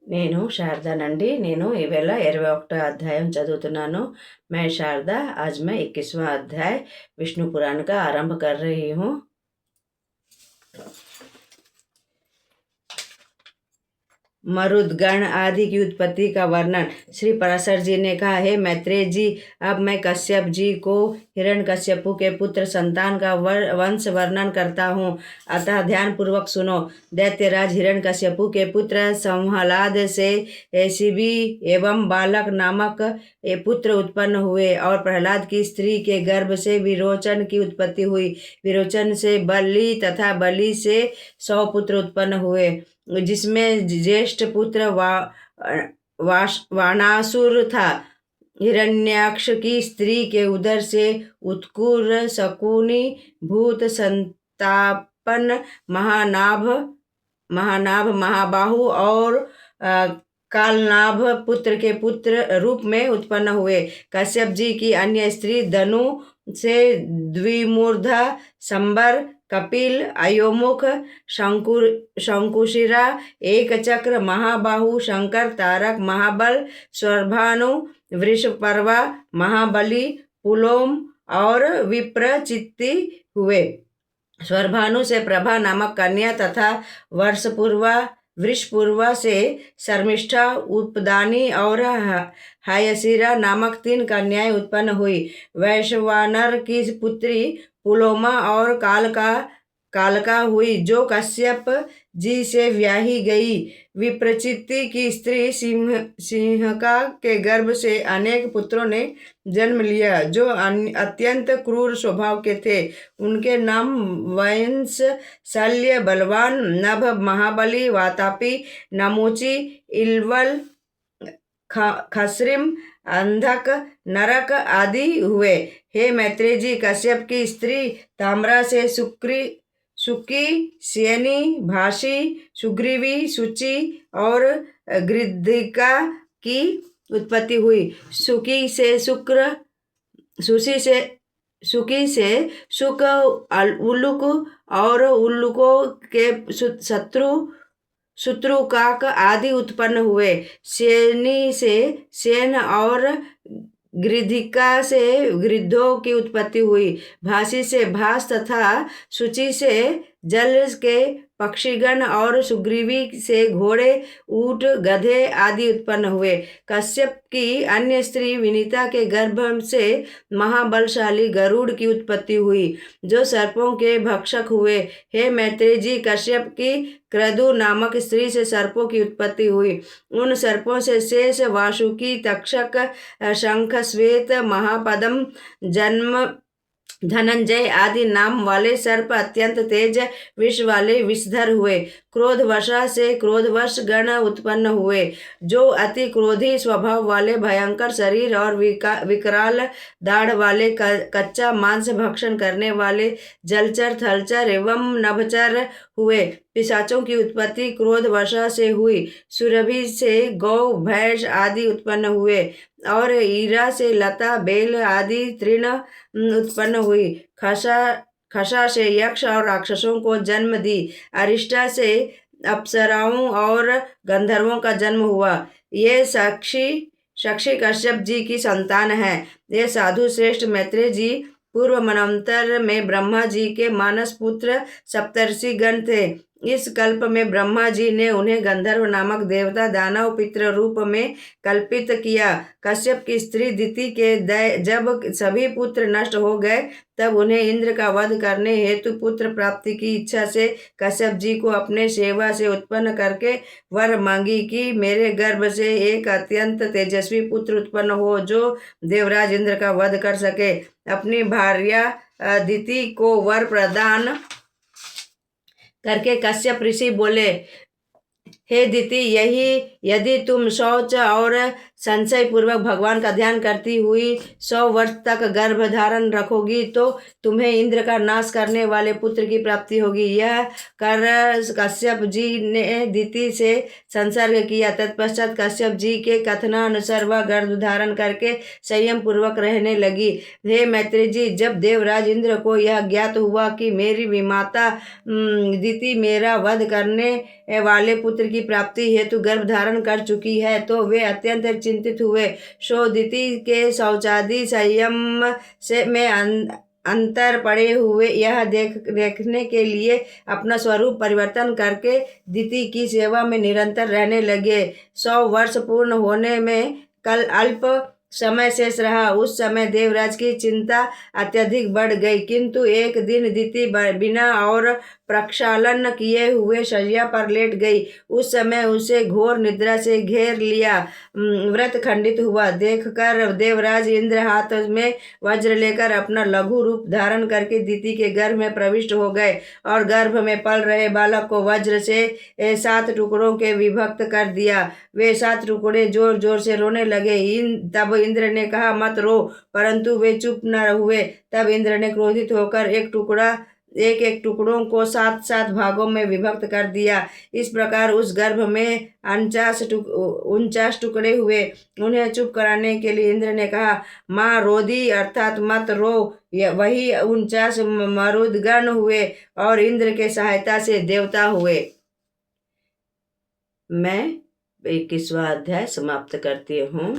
నేను శారదానండి. నేను ఈవేళ 21 अध्याय చదువుతున్నాను. मैं शारदा, आज मैं 21वां अध्याय विष्णु पुराण का आरंभ कर रही हूँ। मरुदगण आदि की उत्पत्ति का वर्णन। श्री पराशर जी ने कहा, हे मैत्रेय जी, अब मैं कश्यप जी को हिरण्यकश्यपु के पुत्र संतान का वंश वर्णन करता हूँ, अतः ध्यान पूर्वक सुनो। दैत्यराज हिरण्यकश्यपु के पुत्र संहलाद से शिबी एवं बालक नामक पुत्र उत्पन्न हुए और प्रहलाद की स्त्री के गर्भ से विरोचन की उत्पत्ति हुई। विरोचन से बलि तथा बलि से 100 पुत्र उत्पन्न हुए, जिसमें ज्येष्ठ पुत्र वाणासुर था। हिरण्याक्ष की स्त्री के उदर से उत्कुर शकुनी भूत संतापन महानाभ महाबाहु और कालनाभ पुत्र के पुत्र रूप में उत्पन्न हुए। कश्यप जी की अन्य स्त्री धनु से द्विमूर्धा, संबर, कपिल, अयोमुख, शंकुशिरा, एक चक्र, महाबाहु, शंकर, तारक, महाबल, स्वर्भानु, वृषपर्वा, महाबली, पुलोम और विप्रचित्ति हुए। स्वर्भानु से प्रभा नामक कन्या तथा वृषपूर्वा से शर्मिष्ठा, उपदानी और हायसिरा नामक 3 कन्याएं उत्पन्न हुई। वैश्वानर की पुत्री पुलोमा और कालका हुई, जो कश्यप जी से ब्याही गई। विप्रचित्ति की स्त्री सिंहका के गर्भ से अनेक पुत्रों ने जन्म लिया, जो अत्यंत क्रूर स्वभाव के थे। उनके नाम वंश, शल्य, बलवान, नभ, महाबली, वातापी, नमोची, इल्वल, खस्रिम, अंधक, नरक आदि हुए। हे मैत्रेय जी, कश्यप की स्त्री ताम्रा से सुकी, सेनी, भाषी, सुग्रीवी, सुचि और गृधिका की उत्पत्ति हुई। सुकी से सुक, उल्लुक और उल्लुकों के शत्रुकाक आदि उत्पन्न हुए। सेनी से सेन और गृधिका से गृद्धों की उत्पत्ति हुई। भासी से भास तथा सुचि से जल के पक्षीगण और सुग्रीवी से घोड़े, ऊंट, गधे आदि उत्पन्न हुए। कश्यप की अन्य स्त्री विनीता के गर्भ से महाबलशाली गरुड़ की उत्पत्ति हुई, जो सर्पों के भक्षक हुए। हे मैत्रेय जी, कश्यप की क्रदु नामक स्त्री से सर्पों की उत्पत्ति हुई। उन सर्पों से शेष, वासुकी, तक्षक, शंख, श्वेत, महापद्म, धनंजय आदि नाम वाले सर्प अत्यंत तेज विष वाले विषधर हुए। क्रोधवशा से क्रोधवश गण उत्पन्न हुए, जो अति क्रोधी स्वभाव वाले, भयंकर शरीर और विकराल दाढ़ वाले, कच्चा मांस भक्षण करने वाले, जलचर, थलचर एवं नभचर हुए। पिशाचों की उत्पत्ति क्रोधवशा से हुई। सुरभि से गौ, भैंस आदि उत्पन्न हुए और ईरा से लता, बेल आदि तृण उत्पन्न हुई। खशा से यक्ष और राक्षसों को जन्म दी। अरिष्टा से अप्सराओं और गंधर्वों का जन्म हुआ। ये साक्षी कश्यप जी की संतान है। ये साधु श्रेष्ठ मैत्रेय जी पूर्व मनवंतर में ब्रह्मा जी के मानस पुत्र सप्तर्षि गण थे। इस कल्प में ब्रह्मा जी ने उन्हें गंधर्व नामक देवता दानव पितृ रूप में कल्पित किया। कश्यप की स्त्री दिति के जब सभी पुत्र नष्ट हो गए, तब उन्हें इंद्र का वध करने हेतु पुत्र प्राप्ति की इच्छा से कश्यप जी को अपने सेवा से उत्पन्न करके वर मांगी कि मेरे गर्भ से एक अत्यंत तेजस्वी पुत्र उत्पन्न हो, जो देवराज इंद्र का वध कर सके। अपनी भार्या दिति को वर प्रदान करके कश्यप ऋषि बोले, हे दिति, यदि तुम शौच और संशय पूर्वक भगवान का ध्यान करती हुई 100 वर्ष तक गर्भ धारण रखोगी, तो तुम्हें इंद्र का नाश करने वाले पुत्र की प्राप्ति होगी। यह कर कश्यप जी ने दिति से संसर्ग किया। तत्पश्चात कश्यप जी के कथनानुसार वह गर्भ धारण करके संयम पूर्वक रहने लगी। हे मैत्रेय जी, जब देवराज इंद्र को यह ज्ञात हुआ कि मेरी विमाता दिति मेरा वध करने वाले पुत्र की प्राप्ति हेतु गर्भ धारण कर चुकी है। तो वे अत्यंत चिंतित हुए। सो दिति के शौचादि संयम से में अंतर पड़े हुए यह देखने के लिए अपना स्वरूप परिवर्तन करके दिति की सेवा में निरंतर रहने लगे। 100 वर्ष पूर्ण होने में कल अल्प समय शेष रहा। उस समय देवराज की चिंता अत्यधिक बढ़ गई, किंतु एक दिन दिति बिना और प्रक्षालन किए हुए शैया पर लेट गई। उस समय उसे घोर निद्रा से घेर लिया। व्रत खंडित हुआ देखकर देवराज इंद्र हाथ में वज्र लेकर अपना लघु रूप धारण करके दिति के गर्भ में प्रविष्ट हो गए और गर्भ में पल रहे बालक को वज्र से 7 टुकड़ों के विभक्त कर दिया। वे 7 टुकड़े जोर जोर से रोने लगे। तब इंद्र ने कहा, मत रो, परंतु वे चुप न हुए। तब इंद्र ने क्रोधित होकर एक एक टुकड़ों को 7 भागों में विभक्त कर दिया। इस प्रकार उस गर्भ में 49 टुकड़े हुए। उन्हें चुप कराने के लिए इंद्र ने कहा, माँ रोदी अर्थात मत रो। वही 49 मरुदगण हुए और इंद्र के सहायता से देवता हुए। मैं 21वां अध्याय समाप्त करती हूँ।